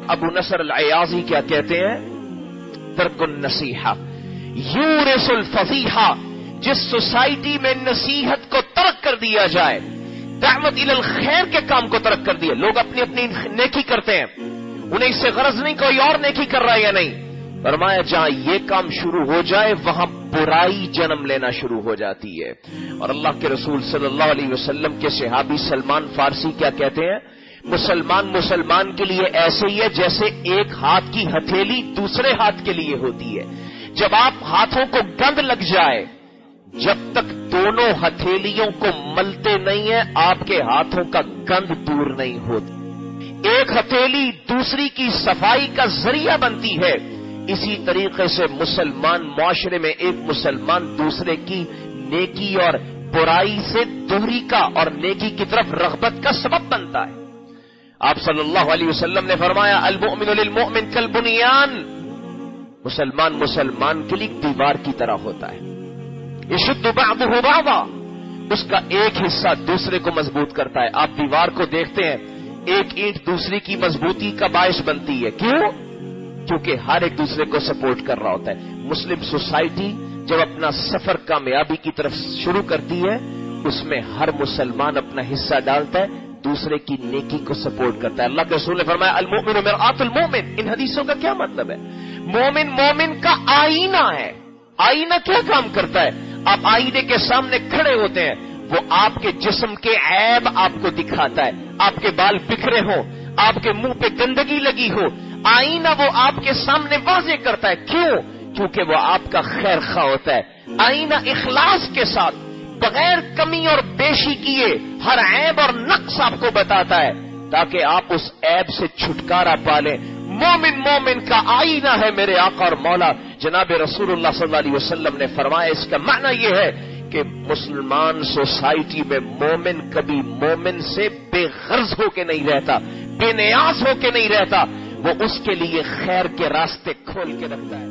ابو نصر العیاضی کیا کہتے ہیں؟ ترک النصیحہ یورث الفضیحہ، جس سوسائٹی میں نصیحت کو ترک کر دیا جائے، دعوت الی الخیر کے کام کو ترک کر دیا، لوگ اپنی اپنی نیکی کرتے ہیں، انہیں اس سے غرض نہیں کوئی اور نیکی کر رہا ہے یا نہیں، فرمایا جہاں یہ کام شروع ہو جائے وہاں برائی جنم لینا شروع ہو جاتی ہے۔ اور اللہ کے رسول صلی اللہ علیہ وسلم کے صحابی سلمان فارسی کیا کہتے ہیں؟ مسلمان کے لیے ایسے ہی ہے جیسے ایک ہاتھ کی ہتھیلی دوسرے ہاتھ کے لیے ہوتی ہے، جب آپ ہاتھوں کو گند لگ جائے، جب تک دونوں ہتھیلیوں کو ملتے نہیں ہیں آپ کے ہاتھوں کا گند دور نہیں ہوتا۔ ایک ہتھیلی دوسری کی صفائی کا ذریعہ بنتی ہے، اسی طریقے سے مسلمان معاشرے میں ایک مسلمان دوسرے کی نیکی اور برائی سے دوری کا اور نیکی کی طرف رغبت کا سبب بنتا ہے۔ آپ صلی اللہ علیہ وسلم نے فرمایا المؤمن للمؤمن کالبنیان، مسلمان کے لیے دیوار کی طرح ہوتا ہے، یشد بعضہ بعضا، اس کا ایک حصہ دوسرے کو مضبوط کرتا ہے۔ آپ دیوار کو دیکھتے ہیں، ایک اینٹ دوسری کی مضبوطی کا باعث بنتی ہے، کیوں؟ کیونکہ ہر ایک دوسرے کو سپورٹ کر رہا ہوتا ہے۔ مسلم سوسائٹی جب اپنا سفر کامیابی کی طرف شروع کرتی ہے، اس میں ہر مسلمان اپنا حصہ ڈالتا ہے، دوسرے کی نیکی کو سپورٹ کرتا ہے۔ اللہ کے رسول نے فرمایا المؤمن مرآۃ المؤمن، ان حدیثوں کا کیا مطلب ہے؟ مومن کا آئینہ ہے۔ آئینہ کیا کام کرتا ہے؟ آپ آئینے کے سامنے کھڑے ہوتے ہیں، وہ آپ کے جسم کے عیب آپ کو دکھاتا ہے، آپ کے بال بکھرے ہوں، آپ کے منہ پہ گندگی لگی ہو، آئینہ وہ آپ کے سامنے واضح کرتا ہے، کیوں؟ کیونکہ وہ آپ کا خیر خواہ ہوتا ہے۔ آئینہ اخلاص کے ساتھ بغیر کمی اور بیشی کیے ہر عیب اور نقص آپ کو بتاتا ہے تاکہ آپ اس عیب سے چھٹکارا پالیں۔ مومن کا آئینہ ہے میرے آقا اور مولا جناب رسول اللہ صلی اللہ علیہ وسلم نے فرمایا، اس کا معنی یہ ہے کہ مسلمان سوسائٹی میں مومن کبھی مومن سے بے غرض ہو کے نہیں رہتا، بے نیاز ہو کے نہیں رہتا، وہ اس کے لیے خیر کے راستے کھول کے رکھتا ہے۔